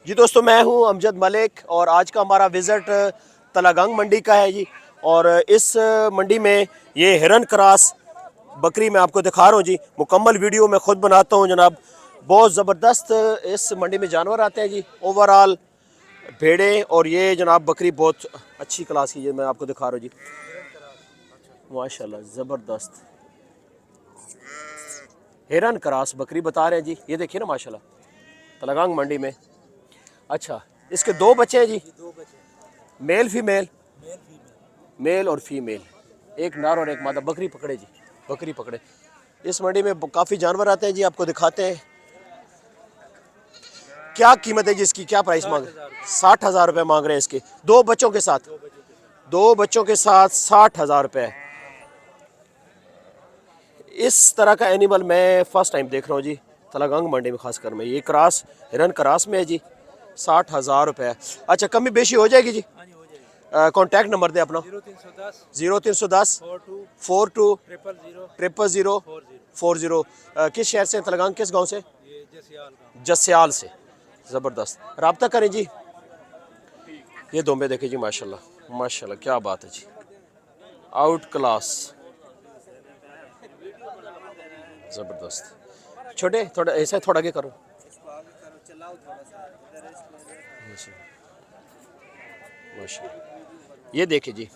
जी दोस्तों, मैं हूं अमजद मलिक और आज का हमारा विज़िट तलागंग मंडी का है जी। और इस मंडी में ये हिरन क्रॉस बकरी मैं आपको दिखा रहा हूं जी। मुकम्मल वीडियो मैं ख़ुद बनाता हूं जनाब। बहुत ज़बरदस्त इस मंडी में जानवर आते हैं जी। ओवरऑल भेड़ें और ये जनाब बकरी बहुत अच्छी क्लास की, मैं आपको दिखा रहा हूँ जी। माशाल्लाह ज़बरदस्त हिरन क्रॉस बकरी बता रहे हैं जी। ये देखिए ना माशाल्लाह तलागंग मंडी में। अच्छा, इसके दो बच्चे हैं जी, मेल फीमेल, मेल और फीमेल, एक नर और एक मादा। बकरी पकड़े जी, बकरी पकड़े। इस मंडी में काफ़ी जानवर आते हैं जी, आपको दिखाते हैं। क्या कीमत है जी इसकी, क्या प्राइस मांग रहे हैं? 60,000 रुपये मांग रहे हैं इसके, दो बच्चों के साथ। दो बच्चों के साथ 60,000 रुपये। इस तरह का एनिमल मैं फ़र्स्ट टाइम देख रहा हूँ जी तलागंग मंडी में, खासकर में ये क्रॉस हिरन क्रॉस में है जी। 60,000 रुपये। अच्छा, कमी बेशी हो जाएगी जी। कॉन्टैक्ट नंबर दे अपना। 0310 42 000 40। किस शहर से? तलागंग किस गांव से? जस्याल से। ज़बरदस्त, रब्ता करें जी। ये दोंबे देखे जी, माशाल्लाह माशाल्लाह, क्या बात है जी, आउट क्लास, ज़बरदस्त। छोटे थोड़ा ऐसा थोड़ा आगे करो। माशाल्लाह, ये देखिए जी,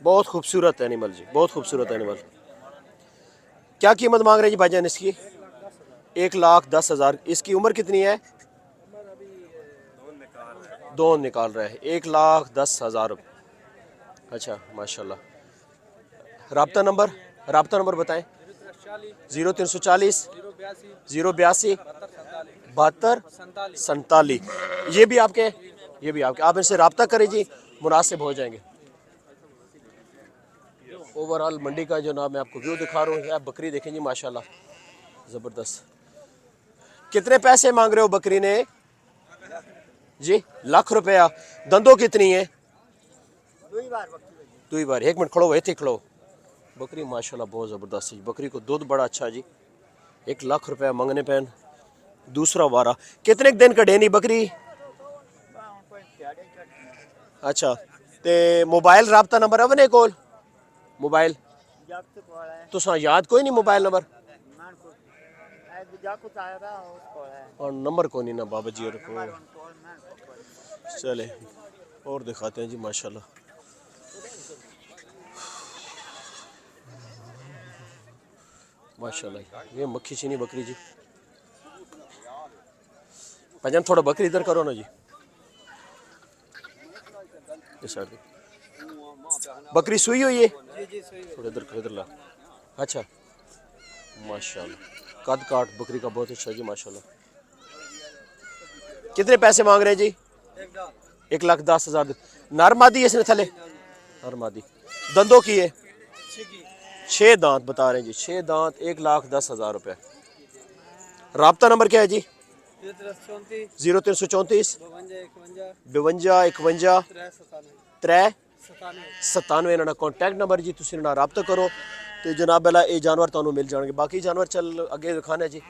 बहुत खूबसूरत एनिमल जी, बहुत खूबसूरत एनिमल। क्या कीमत मांग रहे हैं जी भाईजान इसकी? 1,10,000। इसकी उम्र कितनी है? दो निकाल रहे हैं। 1,10,000। अच्छा माशाल्लाह। रब्ता नंबर बताएं। 0340 082 72 47। ये भी आपके हैं? ये भी आपके। आप इनसे रब्ता करें जी, मुनासिब हो जाएंगे। ओवरऑल मंडी का जो नाम मैं आपको व्यू दिखा रहा हूँ। आप बकरी देखें जी, माशाल्लाह ज़बरदस्त। कितने पैसे मांग रहे हो बकरी ने जी? ₹1,00,000। दंदों कितनी है? दो ही बार। एक मिनट खड़ो, थे खड़ो। बकरी माशाल्लाह बहुत ज़बरदस्त है। बकरी को दूध बड़ा अच्छा जी। ₹1,00,000 मंगने पैन। दूसरा वारा कितने दिन का डेनी बकरी? अच्छा, ते मोबाइल रब्ता नंबर अपने कोल? मोबाइल तुसा याद कोई नहीं मोबाइल नंबर? और नंबर को नहीं ना बाबा जी को। चले और दिखाते हैं जी, माशाल्लाह माशाल्लाह। ये मक्खी चीनी बकरी जी। भजन थोड़ा बकरी इधर करो ना जी, इस साइड। बकरी सुई हुई है? थोड़ा इधर ला। अच्छा माशाल्लाह, कद काट बकरी का बहुत अच्छा जी, माशाल्लाह। कितने पैसे मांग रहे हैं जी? 1,10,000। नर मादी है इसने थले? नर मादी। दंदों की है? 6 दांत बता रहे हैं जी, 6 दांत। 1,10,000 रुपये। रब्ता नंबर क्या है जी? 0334 52 51 397। इन्होंने कॉन्टैक्ट नंबर जी, तुम इन्होंने रब्ता करो तो जनाब अला ये जानवर तुहानू मिल जाएंगे। बाकी जानवर चल अगे दिखाने जी।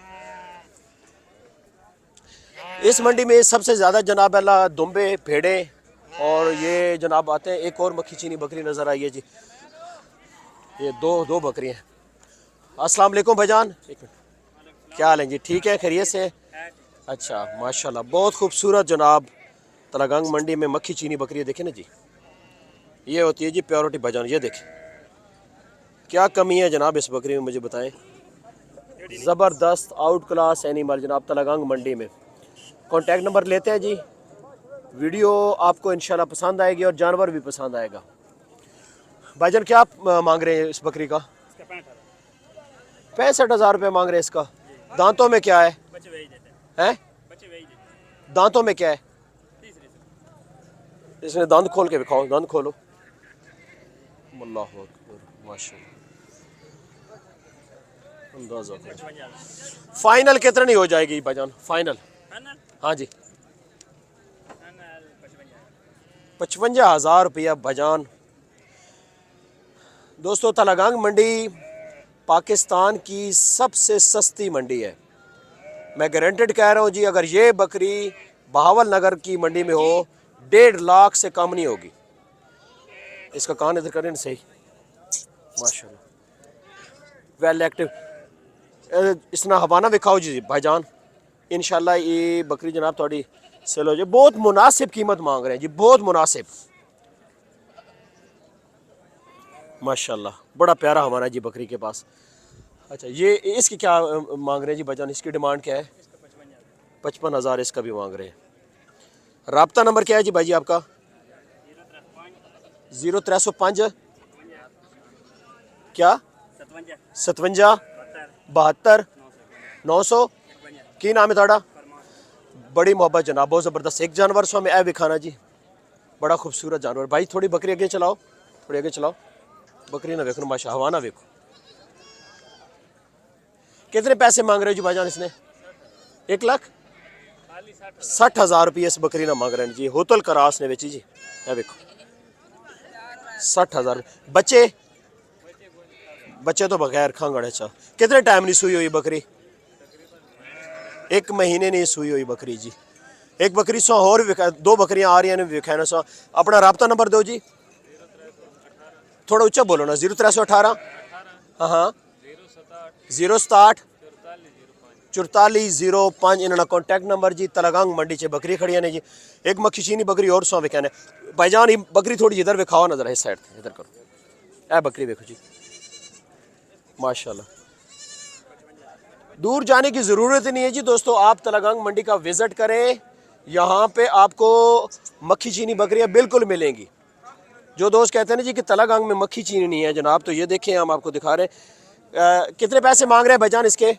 इस मंडी में सबसे ज़्यादा जनाब अला दुम्बे, भेड़े और ये जनाब आते हैं। एक और मक्खी चीनी बकरी नज़र आई है जी। ये दो बकरियाँ हैं। अस्सलाम वालेकुम भाईजान। एक मिनट, क्या हाल है जी? ठीक है, खैरियत से? अच्छा माशाल्लाह, बहुत खूबसूरत जनाब तलागंग मंडी में मक्खी चीनी बकरी देखें ना जी। ये होती है जी प्योरिटी भाईजान। ये देखें क्या कमी है जनाब इस बकरी में, मुझे बताएं। ज़बरदस्त आउट क्लास एनिमल जनाब तलागंग मंडी में। कॉन्टैक्ट नंबर लेते हैं जी। वीडियो आपको इंशाल्लाह पसंद आएगी और जानवर भी पसंद आएगा। भाईजान क्या आप मांग रहे हैं इस बकरी का? 65,000 रुपये मांग रहे हैं इसका। दांतों में क्या है? हैं? दांतों में क्या है? इसने दांत खोल के दिखाओ, दांत खोलो। अल्लाहु अकबर, माशाल्लाह। अंदाजा फाइनल कितने नहीं हो जाएगी भाईजान? फाइनल? हाँ जी, 55,000 रुपया भाईजान। दोस्तों, तलागंग मंडी पाकिस्तान की सबसे सस्ती मंडी है। मैं गारंटेड कह रहा हूँ जी, अगर ये बकरी बहावल नगर की मंडी में हो 1.5 लाख से कम नहीं होगी। इसका कान इधर करें सही, माशाल्लाह वेल एक्टिव। इसना हवाना विखाओ जी भाईजान, इंशाल्लाह ये बकरी जनाब थोड़ी सेल हो जाए। बहुत मुनासिब कीमत मांग रहे हैं जी, बहुत मुनासिब, माशाल्लाह बड़ा प्यारा हमारा जी बकरी के पास। अच्छा ये इसकी क्या मांग रहे हैं जी भाईजान, इसकी डिमांड क्या है? 55,000 इसका भी मांग रहे हैं। राब्ता नंबर क्या है जी भाई जी आपका? 0305 क्या 57 72 900। की नाम है थोड़ा? बड़ी मोहब्बत जनाब, बहुत ज़बरदस्त। एक जानवर सो हमें ऐ विखाना जी, बड़ा खूबसूरत जानवर। भाई थोड़ी बकरी आगे चलाओ, थोड़ी आगे चलाओ, बकरी ना देखो माशा, हवा ना देखो। कितने पैसे मांग रहे हो जी भाईजान इसने? 1,60,000 रुपये इस बकरी ना मांग रहे हैं जी। होतल करास ने बेची जी, है देखो 60,000। बच्चे बच्चे तो बगैर खांगड़। अच्छा कितने टाइम नहीं सुई हुई बकरी? 1 महीने नहीं सुई हुई बकरी जी। एक बकरी सौ और भी, 2 बकरियां आ रही हैं विखाना सौ। अपना राब्ता नंबर दो जी, थोड़ा ऊंचा बोलो ना। 0318 हाँ हाँ 067 4405 इन्होंने कॉन्टैक्ट नंबर जी। तलागंग मंडी से बकरी खड़ी ने जी। एक मक्खी चीनी बकरी और सौ विखाने भाईजान। ये बकरी थोड़ी इधर विखाओ नजर है, इस साइड इधर करो। ए बकरी देखो जी माशाल्लाह। दूर जाने की ज़रूरत नहीं है जी दोस्तों, आप तलागंग मंडी का विज़िट करें, यहाँ पे आपको मक्खी चीनी बकरियाँ बिल्कुल मिलेंगी। जो दोस्त कहते हैं ना जी कि तलागंग में मक्खी चीनी नहीं है जनाब, तो ये देखें हम आपको दिखा रहे हैं। कितने पैसे मांग रहे हैं भाईजान इसके?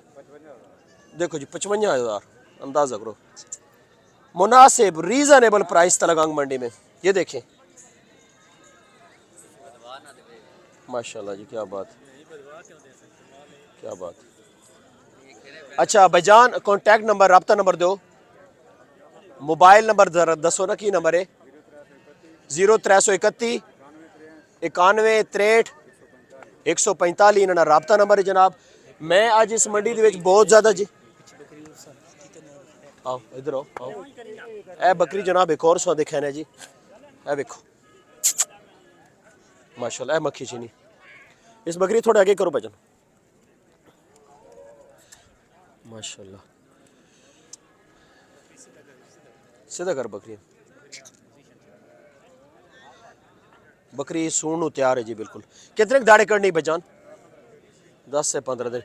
देखो जी 55,000, अंदाज़ा करो। मुनासिब रीज़नेबल प्राइस तलागंग मंडी में, ये देखें माशाल्लाह जी, क्या बात क्या बात। अच्छा भाईजान कॉन्टैक्ट नंबर राब्ता नंबर दो, मोबाइल नंबर दसो ना, की नंबर है? 0331 91 63 145 इन्होंने राब्ता नंबर है जनाब। मैं आज इस मंडी के बहुत ज़्यादा जी, आओ इधर आओ। ए बकरी जनाब एक और सौ दिखाने जी, ए देखो माशाल्लाह। ए मक्खी चीनी, इस बकरी थोड़ा आगे करो भजन, माशाल्लाह सीधा कर। बकरी बकरी सून तैयार है जी बिल्कुल। कितने दाड़े करनी भजान? 10 से 15 दिन।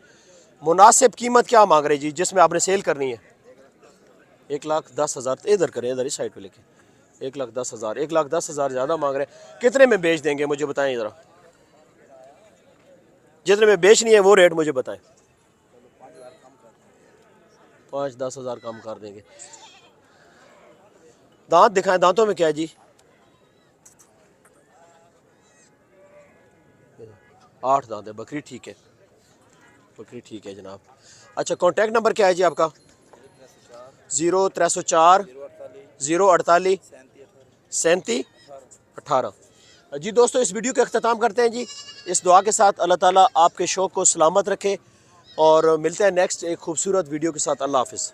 मुनासिब कीमत क्या मांग रहे जी जिसमें आपने सेल करनी है? 1,10,000। इधर करें, इधर इस साइड पे लेके। 1,10,000, 1,10,000 ज़्यादा मांग रहे हैं। कितने में बेच देंगे मुझे बताएं ज़रा, जितने में बेचनी है वो रेट मुझे बताएं। 5-10,000 कम कर देंगे। दांत दिखाएं, दांतों में क्या है जी? 8 दांत है। बकरी ठीक है, बकरी ठीक है जनाब। अच्छा कॉन्टैक्ट नंबर क्या है जी आपका? 0304 048 37 18। जी दोस्तों इस वीडियो का अख्ताम करते हैं जी इस दुआ के साथ, अल्लाह ताला आपके शौक़ को सलामत रखे और मिलते हैं नेक्स्ट एक खूबसूरत वीडियो के साथ। अल्लाह हाफ़िज़।